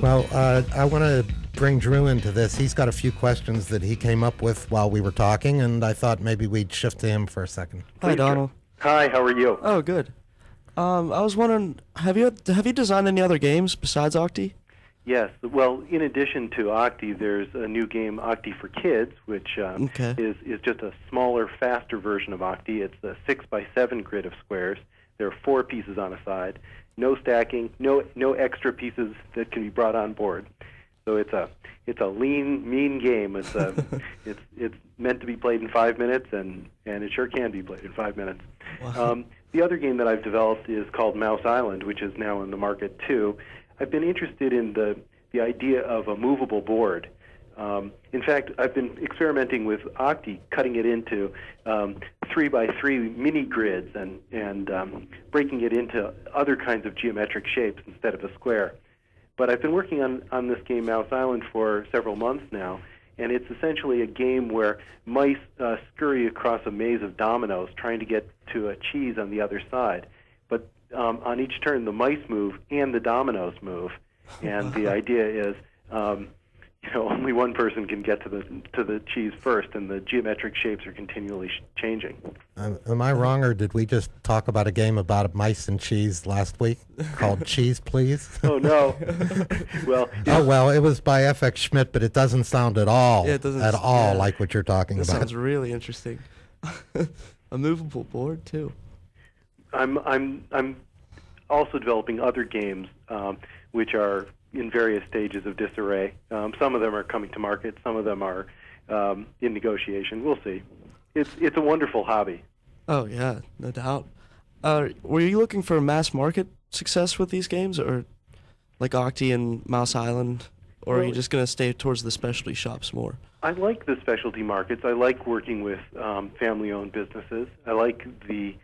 Well, I want to bring Drew into this. He's got a few questions that he came up with while we were talking, and I thought maybe we'd shift to him for a second. Hi, Donald. Hi, how are you? Oh, good. I was wondering, have you designed any other games besides Octi? Yes. Well, in addition to Octi, there's a new game, Octi for Kids, which is just a smaller, faster version of Octi. It's a 6x7 grid of squares. There are 4 pieces on a side. No stacking, no extra pieces that can be brought on board. So it's a lean, mean game. It's it's meant to be played in 5 minutes, and it sure can be played in 5 minutes. Wow. The other game that I've developed is called Mouse Island, which is now in the market too. I've been interested in the idea of a movable board. In fact, I've been experimenting with Octi, cutting it into 3x3 mini grids and breaking it into other kinds of geometric shapes instead of a square. But I've been working on this game, Mouse Island, for several months now, and it's essentially a game where mice scurry across a maze of dominoes trying to get to a cheese on the other side. But on each turn, the mice move and the dominoes move, and the idea is only one person can get to the cheese first, and the geometric shapes are continually changing. Am I wrong, or did we just talk about a game about mice and cheese last week called Cheese Please? Oh, no. Well, it was by F.X. Schmidt, but it doesn't sound at all Yeah, like what you're talking That about. sounds really interesting. A movable board too. I'm also developing other games which are in various stages of disarray. Some of them are coming to market. Some of them are in negotiation. We'll see. It's a wonderful hobby. Oh yeah, no doubt. Were you looking for mass market success with these games, or like Octi and Mouse Island, or are you just going to stay towards the specialty shops more? I like the specialty markets. I like working with family-owned businesses. I like the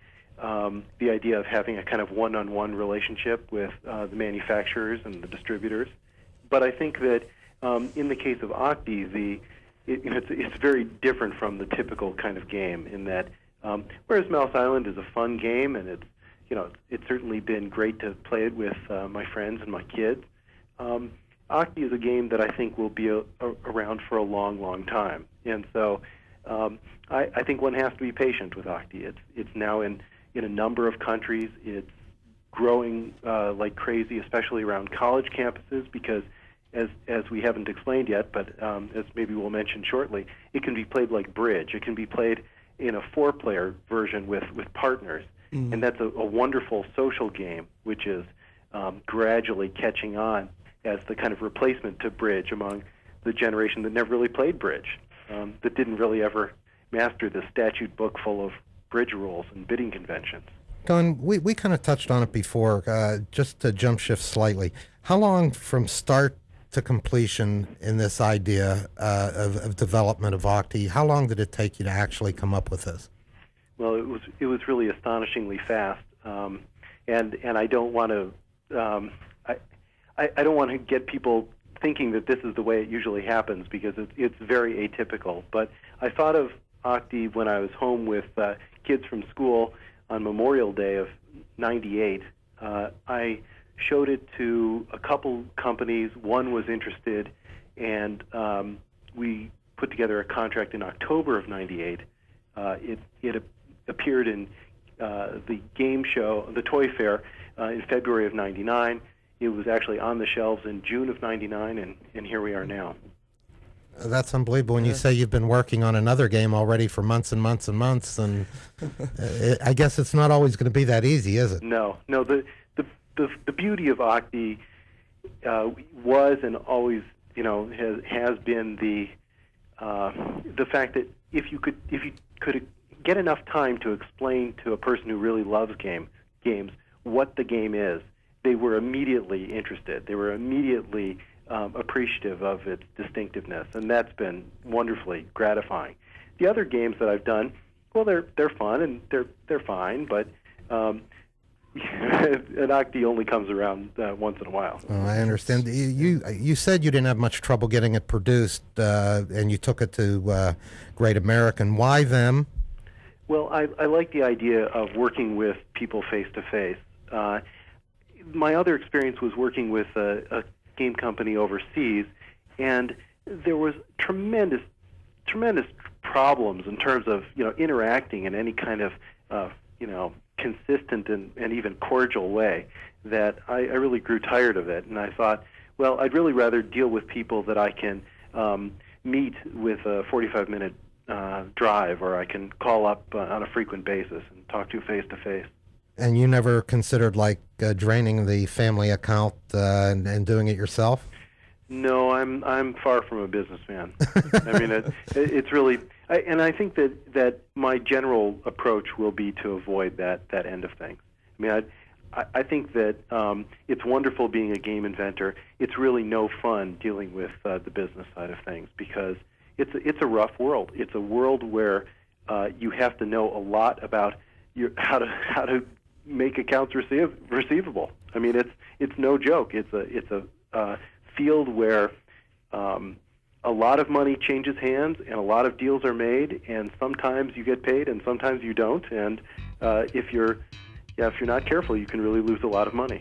idea of having a kind of one-on-one relationship with the manufacturers and the distributors. But I think that in the case of Octi, it's very different from the typical kind of game in that whereas Mouse Island is a fun game, and it's certainly been great to play it with my friends and my kids, Octi is a game that I think will be around for a long, long time. And so I think one has to be patient with Octi. It's now in a number of countries. It's growing like crazy, especially around college campuses, because as we haven't explained yet, but as maybe we'll mention shortly, it can be played like bridge. It can be played in a 4-player version with partners. Mm-hmm. And that's a wonderful social game, which is gradually catching on as the kind of replacement to bridge among the generation that never really played bridge, that didn't really ever master the statute book full of bridge rules and bidding conventions. Don, we kind of touched on it before, just to jump shift slightly. How long from start to completion in this idea of development of Octi, how long did it take you to actually come up with this? Well, it was really astonishingly fast, and I don't want to I don't want to get people thinking that this is the way it usually happens, because it's very atypical. But I thought of Octi when I was home with kids from school on Memorial Day of '98. I showed it to a couple companies. One was interested, and we put together a contract in October of '98. It appeared in the game show, the Toy Fair, in February of '99. It was actually on the shelves in June of '99, and here we are now. That's unbelievable. When you say you've been working on another game already for months and months and months, and I guess it's not always going to be that easy, is it? No. The beauty of Octi was and always, has been the fact that if you could get enough time to explain to a person who really loves games what the game is, they were immediately interested. They were immediately appreciative of its distinctiveness, and that's been wonderfully gratifying. The other games that I've done, well, they're fun and they're fine, but an Octi only comes around once in a while. Oh, I understand. You said you didn't have much trouble getting it produced, and you took it to Great American. Why them? Well, I like the idea of working with people face to face. My other experience was working with a game company overseas, and there was tremendous problems in terms of interacting in any kind of consistent and even cordial way, that I really grew tired of it, and I thought, well, I'd really rather deal with people that I can meet with a 45-minute drive, or I can call up on a frequent basis and talk to face to face. And you never considered draining the family account and doing it yourself? No, I'm far from a businessman. I mean, it's really, and I think that my general approach will be to avoid that end of things. I mean, I think that it's wonderful being a game inventor. It's really no fun dealing with the business side of things, because it's a rough world. It's a world where you have to know a lot about how to make accounts receivable. I mean, it's no joke. It's a field where a lot of money changes hands and a lot of deals are made, and sometimes you get paid and sometimes you don't. And if you're not careful, you can really lose a lot of money.